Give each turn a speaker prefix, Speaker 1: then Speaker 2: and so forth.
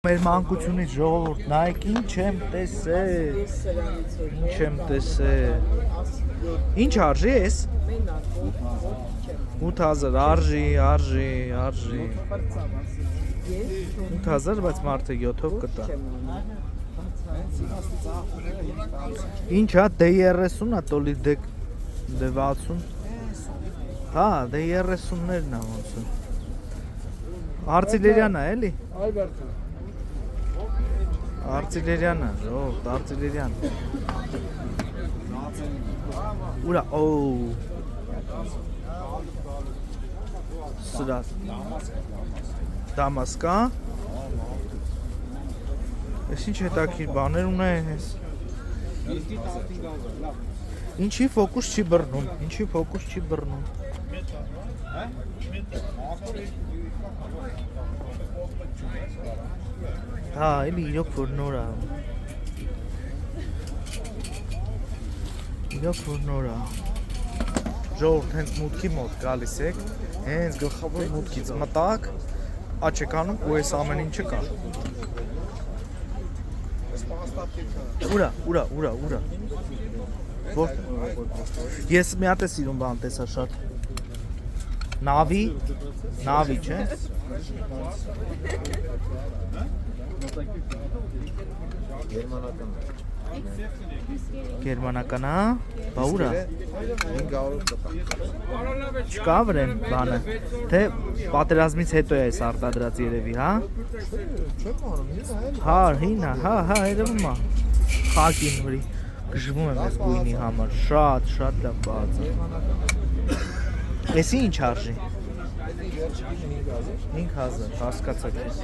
Speaker 1: Մեր մանկությունից ժողովուրդ նայեք ինչ եմ տեսել, ինչ եմ տեսել, ինչ արժի ես, 8000 արժի, 8000, բայց մարդը 7-ով կտա, ինչ հա, D30-ա, տոլի D60, հա, D30-ներն է ոնց է, Արծիլերյանա էլի, Արծիլերյանը, ժողովուրդ, Արծիլերյան, ուրա, օու, սրա, Դամասկա, ես ինչ հետաքրքիր բաներ ունես, ինչի ֆոկուս չի բռնում, հա, էլի իրոք որ նոր է, ժողովուրդ հենց մուտքի մոտ գալիս եք, հենց գլխավոր մուտքից մտակ, աչ եք անում ու ես ամեն ինչը կա, ուրա, ես մի հատ է սիրում բան տեսա շատ, նավի չէ, Գերմանական, հա, բա ուրա, չկա վրեն բանը, թե պատերազմից հետո է ես արտադրած երևի, հա, հա, հինա, հա, երևում է, խակին վրի, գժվում եմ ես գույնի համար, շատ լավ բաց է, եսի ինչ արժի, 5000, հասկացակ ես,